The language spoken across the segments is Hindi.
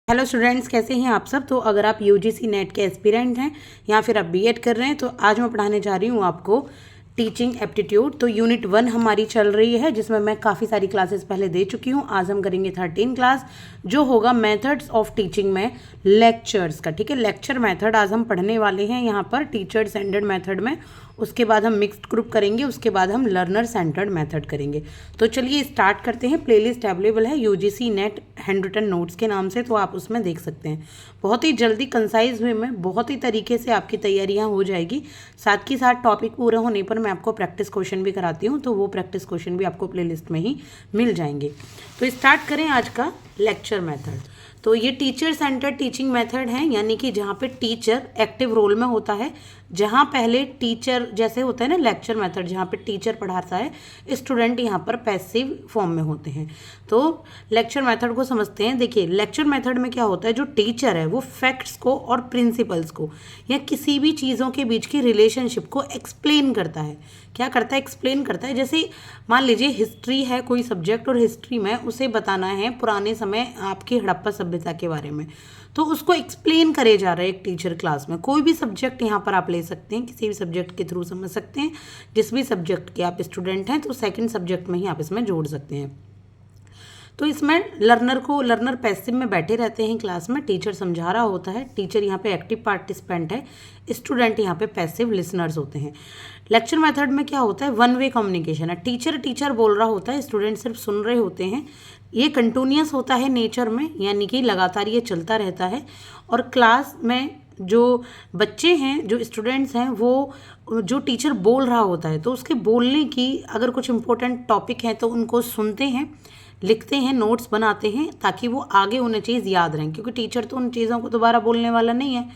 हेलो स्टूडेंट्स, कैसे हैं आप सब। तो अगर आप यूजीसी नेट के एस्पिरेंट हैं या फिर आप बीएड कर रहे हैं तो आज मैं पढ़ाने जा रही हूँ आपको टीचिंग एप्टीट्यूड। तो यूनिट 1 हमारी चल रही है जिसमें मैं काफ़ी सारी क्लासेस पहले दे चुकी हूँ। आज हम करेंगे 13 क्लास जो होगा मेथड्स ऑफ टीचिंग में लेक्चर्स का। ठीक है, लेक्चर मेथड आज हम पढ़ने वाले हैं यहाँ पर टीचर सेंटर्ड मेथड में। उसके बाद हम मिक्स्ड ग्रुप करेंगे, उसके बाद हम लर्नर सेंटर्ड मेथड करेंगे। तो चलिए स्टार्ट करते हैं। प्लेलिस्ट अवेलेबल है UGC NET hand written notes के नाम से, तो आप उसमें देख सकते हैं। बहुत ही जल्दी कंसाइज वे में बहुत ही तरीके से आपकी तैयारियां हो जाएगी। साथ ही साथ टॉपिक पूरा होने पर मैं आपको प्रैक्टिस क्वेश्चन भी कराती हूँ, तो वो प्रैक्टिस क्वेश्चन भी आपको प्लेलिस्ट में ही मिल जाएंगे। तो स्टार्ट करें आज का लेक्चर मेथड। तो ये टीचर सेंटर्ड टीचिंग मेथड है, यानी कि जहाँ पे टीचर एक्टिव रोल में होता है। जहाँ पहले टीचर जैसे होता है ना लेक्चर मेथड, जहाँ पे टीचर पढ़ाता है, स्टूडेंट यहाँ पर पैसिव फॉर्म में होते हैं। तो लेक्चर मेथड को समझते हैं। देखिए लेक्चर मेथड में क्या होता है, जो टीचर है वो फैक्ट्स को और प्रिंसिपल्स को या किसी भी चीज़ों के बीच की रिलेशनशिप को एक्सप्लेन करता है। क्या करता है? एक्सप्लेन करता है। जैसे मान लीजिए हिस्ट्री है कोई सब्जेक्ट, और हिस्ट्री में उसे बताना है पुराने समय आपकी हड़प्पा सभ्यता के बारे में, तो उसको एक्सप्लेन करे जा रहा है एक टीचर क्लास में। कोई भी सब्जेक्ट यहाँ पर आप ले सकते हैं, किसी भी सब्जेक्ट के थ्रू समझ सकते हैं। जिस भी सब्जेक्ट के आप स्टूडेंट हैं तो सेकंड सब्जेक्ट में ही आप इसमें जोड़ सकते हैं। तो इसमें लर्नर पैसिव में बैठे रहते हैं क्लास में, टीचर समझा रहा होता है। टीचर यहाँ पे एक्टिव पार्टिसिपेंट है, स्टूडेंट यहाँ पे पैसिव लिसनर्स होते हैं। लेक्चर मेथड में क्या होता है, वन वे कम्युनिकेशन है। टीचर बोल रहा होता है, स्टूडेंट सिर्फ सुन रहे होते हैं। ये कंटिन्यूअस होता है नेचर में, यानी कि लगातार ये चलता रहता है। और क्लास में जो बच्चे हैं, जो स्टूडेंट्स हैं, वो जो टीचर बोल रहा होता है तो उसके बोलने की अगर कुछ इंपॉर्टेंट टॉपिक हैं तो उनको सुनते हैं, लिखते हैं, नोट्स बनाते हैं, ताकि वो आगे उन्हें चीज़ याद रहें। क्योंकि टीचर तो उन चीज़ों को दोबारा बोलने वाला नहीं है,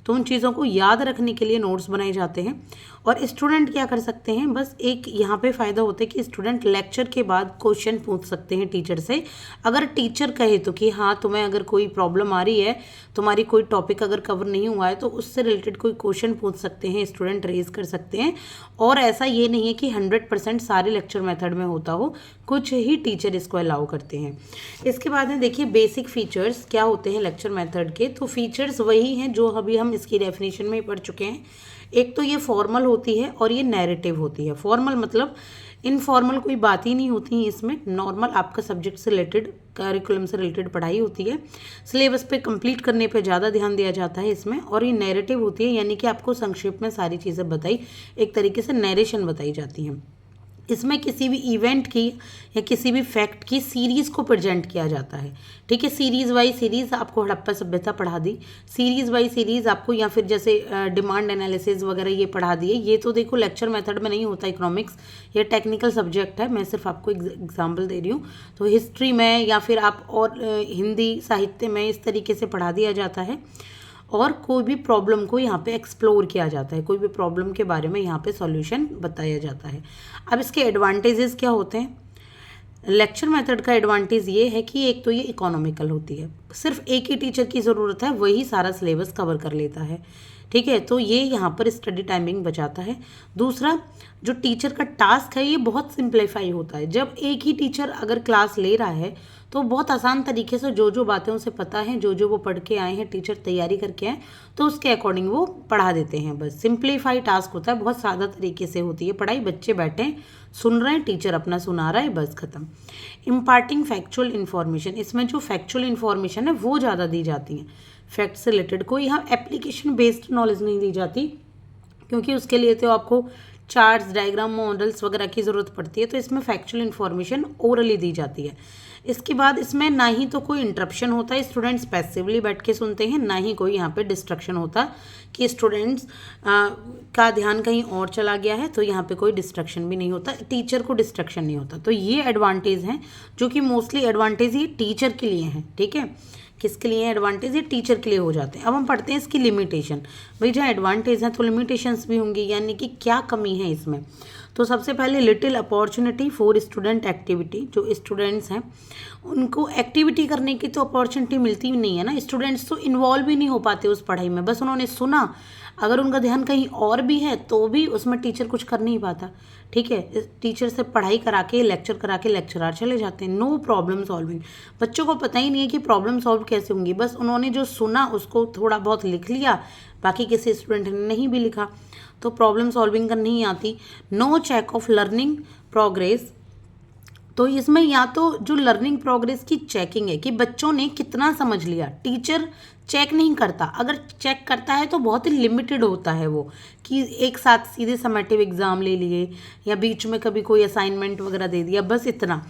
तो उन चीज़ों को याद रखने के लिए नोट्स बनाए जाते हैं। और स्टूडेंट क्या कर सकते हैं, बस एक यहाँ पे फ़ायदा होता है कि स्टूडेंट लेक्चर के बाद क्वेश्चन पूछ सकते हैं टीचर से। अगर टीचर कहे तो कि हाँ तुम्हें अगर कोई प्रॉब्लम आ रही है, तुम्हारी कोई टॉपिक अगर कवर नहीं हुआ है, तो उससे रिलेटेड कोई क्वेश्चन पूछ सकते हैं, स्टूडेंट रेज कर सकते हैं। और ऐसा ये नहीं है कि 100% सारे लेक्चर मेथड में होता हो, कुछ ही टीचर इसको अलाउ करते हैं। इसके बाद में देखिए बेसिक फीचर्स क्या होते हैं लेक्चर मेथड के। तो फीचर्स वही हैं जो अभी हम इसकी डेफिनेशन में पढ़ चुके हैं। एक तो ये फॉर्मल होती है और ये नैरेटिव होती है। फॉर्मल मतलब इनफॉर्मल कोई बात ही नहीं होती है इसमें, नॉर्मल आपका सब्जेक्ट से रिलेटेड, करिकुलम से रिलेटेड पढ़ाई होती है। सिलेबस पे कंप्लीट करने पे ज़्यादा ध्यान दिया जाता है इसमें। और ये नैरेटिव होती है, यानी कि आपको संक्षेप में सारी चीज़ें बताई, एक तरीके से नैरेशन बताई जाती हैं। इसमें किसी भी इवेंट की या किसी भी फैक्ट की सीरीज़ को प्रेजेंट किया जाता है। ठीक है, सीरीज़ बाई सीरीज़ आपको हड़प्पा सभ्यता पढ़ा दी, सीरीज़ बाई सीरीज़ आपको, या फिर जैसे डिमांड एनालिसिस वगैरह ये पढ़ा दिए। ये तो देखो लेक्चर मेथड में नहीं होता। इकोनॉमिक्स ये टेक्निकल सब्जेक्ट है, मैं सिर्फ आपको एग्जाम्पल दे रही हूँ। तो हिस्ट्री में या फिर आप और हिंदी साहित्य में इस तरीके से पढ़ा दिया जाता है। और कोई भी प्रॉब्लम को यहाँ पे एक्सप्लोर किया जाता है, कोई भी प्रॉब्लम के बारे में यहाँ पे सॉल्यूशन बताया जाता है। अब इसके एडवांटेजेस क्या होते हैं। लेक्चर मेथड का एडवांटेज ये है कि एक तो ये इकोनॉमिकल होती है, सिर्फ एक ही टीचर की ज़रूरत है, वही सारा सिलेबस कवर कर लेता है। ठीक है, तो ये यहाँ पर स्टडी टाइमिंग बचाता है। दूसरा, जो टीचर का टास्क है ये बहुत सिंप्लीफाई होता है। जब एक ही टीचर अगर क्लास ले रहा है तो बहुत आसान तरीके से जो बातें उसे पता हैं, जो वो पढ़ के आए हैं, टीचर तैयारी करके आए, तो उसके अकॉर्डिंग वो पढ़ा देते हैं। बस सिंप्लीफाई टास्क होता है, बहुत सादा तरीके से होती है पढ़ाई। बच्चे बैठे हैं, सुन रहे हैं, टीचर अपना सुना रहा है, बस खत्म। इम्पार्टिंग फैक्चुअल इन्फॉर्मेशन, इसमें जो फैक्चुअल इन्फॉर्मेशन है वो ज़्यादा दी जाती है। फैक्ट से रिलेटेड कोई यहाँ एप्लीकेशन बेस्ड नॉलेज नहीं दी जाती, क्योंकि उसके लिए तो आपको चार्ट्स, डायग्राम, मॉडल्स वगैरह की ज़रूरत पड़ती है। तो इसमें फैक्चुअल इन्फॉर्मेशन ओरली दी जाती है। इसके बाद इसमें ना ही तो कोई इंटरप्शन होता है, स्टूडेंट्स पैसिवली बैठ के सुनते हैं, ना ही कोई यहाँ पे डिस्ट्रक्शन होता कि स्टूडेंट्स का ध्यान कहीं और चला गया है, तो यहाँ पे कोई डिस्ट्रक्शन भी नहीं होता, टीचर को डिस्ट्रक्शन नहीं होता। तो ये एडवांटेज हैं, जो कि मोस्टली एडवांटेज ये टीचर के लिए हैं। ठीक है, किसके लिए एडवांटेज, ये टीचर के लिए हो जाते हैं। अब हम पढ़ते हैं इसकी लिमिटेशन। भाई जहाँ एडवांटेज हैं तो लिमिटेशंस भी होंगी, यानी कि क्या कमी है इसमें। तो सबसे पहले little opportunity for student activity, जो स्टूडेंट्स हैं उनको एक्टिविटी करने की तो अपॉर्चुनिटी मिलती ही नहीं है ना, स्टूडेंट्स तो इन्वॉल्व ही नहीं हो पाते उस पढ़ाई में, बस उन्होंने सुना, अगर उनका ध्यान कहीं और भी है तो भी उसमें टीचर कुछ कर नहीं पाता। ठीक है, टीचर से पढ़ाई करा के लेक्चरार चले जाते हैं। नो प्रॉब्लम सॉल्विंग, बच्चों को पता ही नहीं है कि प्रॉब्लम सॉल्व कैसे होंगी, बस उन्होंने जो सुना उसको थोड़ा बहुत लिख लिया, बाकी किसी स्टूडेंट ने नहीं भी लिखा, तो प्रॉब्लम सॉल्विंग करनी ही आती। No check of learning progress, तो इसमें या तो जो लर्निंग प्रोग्रेस की चेकिंग है कि बच्चों ने कितना समझ लिया, टीचर चेक नहीं करता, अगर चेक करता है तो बहुत ही लिमिटेड होता है वो, कि एक साथ सीधे समेटिव एग्ज़ाम ले लिए या बीच में कभी कोई असाइनमेंट वगैरह दे दिया, बस इतना।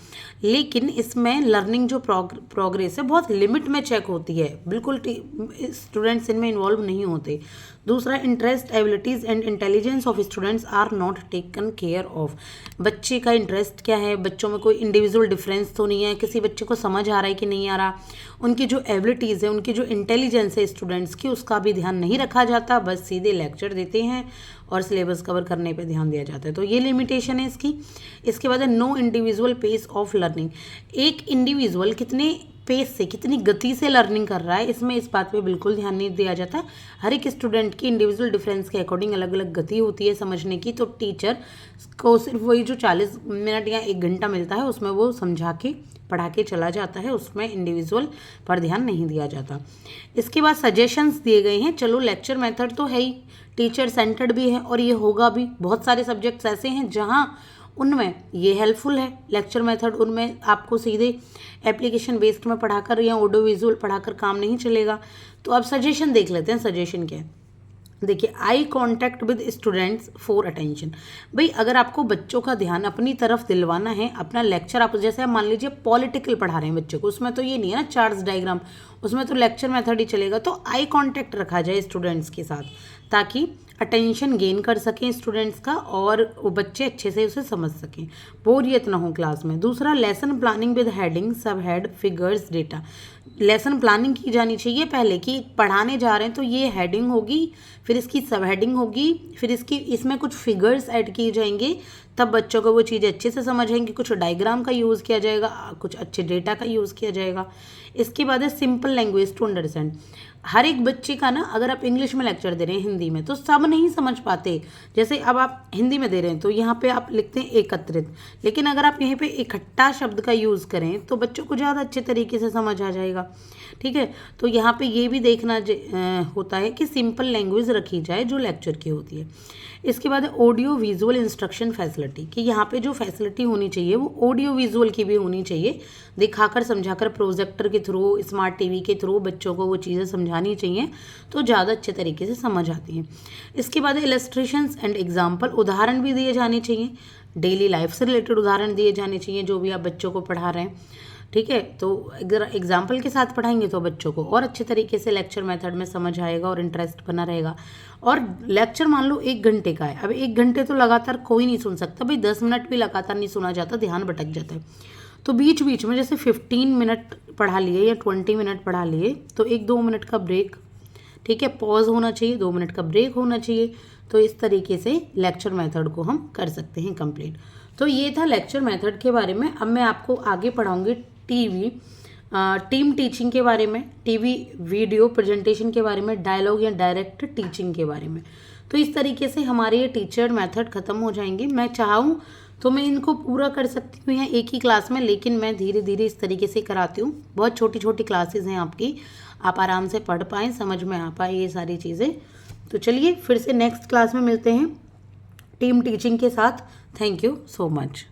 लेकिन इसमें लर्निंग जो प्रोग्रेस है बहुत लिमिट में चेक होती है, बिल्कुल स्टूडेंट्स इनमें इन्वॉल्व नहीं होते। दूसरा, interest, abilities and intelligence of students are not taken care of, बच्चे का इंटरेस्ट क्या है, बच्चों में कोई इंडिविजुअल डिफरेंस तो नहीं है, किसी बच्चे को समझ आ रहा है कि नहीं आ रहा, उनकी जो एबिलिटीज़ है, उनकी जो इंटेलिजेंस है स्टूडेंट्स की, उसका भी ध्यान नहीं रखा जाता, बस सीधे लेक्चर देते हैं और सिलेबस कवर करने पे ध्यान दिया जाता है, तो ये लिमिटेशन है इसकी। इसके बाद है no individual pace of learning, एक इंडिविजुअल कितने पेस से, कितनी गति से लर्निंग कर रहा है, इसमें इस बात पे बिल्कुल ध्यान नहीं दिया जाता। हर एक स्टूडेंट की इंडिविजुअल डिफरेंस के अकॉर्डिंग अलग अलग गति होती है समझने की, तो टीचर को सिर्फ वही जो 40 मिनट या 1 घंटा मिलता है उसमें वो समझा के पढ़ा के चला जाता है, उसमें इंडिविजुअल पर ध्यान नहीं दिया जाता। इसके बाद सजेशंस दिए गए हैं। चलो, लेक्चर मेथड तो है ही, टीचर सेंटर्ड भी है और ये होगा भी, बहुत सारे सब्जेक्ट्स ऐसे हैं जहाँ उनमें ये हेल्पफुल है लेक्चर मेथड, उनमें आपको सीधे एप्लीकेशन बेस्ड में पढ़ाकर या ऑडियो विजुअल पढ़ाकर काम नहीं चलेगा। तो अब सजेशन देख लेते हैं, सजेशन क्या है। देखिए, eye contact with students for attention, भाई अगर आपको बच्चों का ध्यान अपनी तरफ दिलवाना है, अपना लेक्चर आप जैसे आप मान लीजिए पॉलिटिकल पढ़ा रहे हैं बच्चों को, उसमें तो ये नहीं है ना चार्ट्स डायग्राम, उसमें तो लेक्चर मेथड ही चलेगा, तो आई कॉन्टैक्ट रखा जाए स्टूडेंट्स के साथ ताकि अटेंशन गेन कर सकें स्टूडेंट्स का और वो बच्चे अच्छे से उसे समझ सकें, बोरियत ना हो क्लास में। दूसरा, लेसन प्लानिंग विद हेडिंग, सब head, figures, data, lesson planning की जानी चाहिए पहले कि पढ़ाने जा रहे हैं तो ये हेडिंग होगी, फिर इसकी सब हेडिंग होगी, फिर इसमें कुछ फिगर्स ऐड किए जाएंगे, तब बच्चों को वो चीज़ें अच्छे से समझ आएंगी, कुछ डायग्राम का यूज़ किया जाएगा, कुछ अच्छे डेटा का यूज़ किया जाएगा। इसके बाद है सिंपल लैंग्वेज टू अंडरस्टैंड, हर एक बच्चे का ना, अगर आप इंग्लिश में लेक्चर दे रहे हैं हिंदी में तो सब नहीं समझ पाते, जैसे अब आप हिंदी में दे रहे हैं तो यहाँ पे आप लिखते हैं एकत्रित, लेकिन अगर आप यहीं पे इकट्ठा शब्द का यूज़ करें तो बच्चों को ज़्यादा अच्छे तरीके से समझ आ जाएगा। ठीक है, तो यहाँ पे ये भी देखना होता है कि सिंपल लैंग्वेज रखी जाए जो लेक्चर की होती है। इसके बाद ऑडियो विजुअल इंस्ट्रक्शन फैसिलिटी, कि यहाँ पे जो फैसिलिटी होनी चाहिए वो ऑडियो विजुअल की भी होनी चाहिए, दिखाकर समझाकर प्रोजेक्टर के थ्रू, स्मार्ट टीवी के थ्रू बच्चों को वो चीज़ें समझानी चाहिए तो ज़्यादा अच्छे तरीके से समझ आती हैं। इसके बाद इलस्ट्रेशंस एंड एग्जाम्पल, उदाहरण भी दिए जाने चाहिए, डेली लाइफ से रिलेटेड उदाहरण दिए जाने चाहिए जो भी आप बच्चों को पढ़ा रहे हैं। ठीक है, तो अगर एग्जाम्पल के साथ पढ़ाएंगे तो बच्चों को और अच्छे तरीके से लेक्चर मेथड में समझ आएगा और इंटरेस्ट बना रहेगा। और लेक्चर मान लो 1 घंटे का है, अब 1 घंटे तो लगातार कोई नहीं सुन सकता, भाई 10 मिनट भी लगातार नहीं सुना जाता, ध्यान भटक जाता है, तो बीच बीच में जैसे 15 मिनट पढ़ा लिए या 20 मिनट पढ़ा लिए तो 1-2 मिनट का ब्रेक, ठीक है, पॉज होना चाहिए, 2 मिनट का ब्रेक होना चाहिए, तो इस तरीके से लेक्चर मेथड को हम कर सकते हैं कंप्लीट। तो ये था लेक्चर मेथड के बारे में। अब मैं आपको आगे पढ़ाऊँगी टीम टीचिंग के बारे में, टीवी वीडियो प्रेजेंटेशन के बारे में, डायलॉग या डायरेक्ट टीचिंग के बारे में। तो इस तरीके से हमारे ये टीचर मेथड ख़त्म हो जाएंगे। मैं चाहूँ तो मैं इनको पूरा कर सकती हूँ यहाँ एक ही क्लास में, लेकिन मैं धीरे धीरे इस तरीके से कराती हूँ। बहुत छोटी छोटी क्लासेस हैं आपकी, आप आराम से पढ़ पाएँ, समझ में आ पाए ये सारी चीज़ें। तो चलिए फिर से नेक्स्ट क्लास में मिलते हैं टीम टीचिंग के साथ। Thank you so much.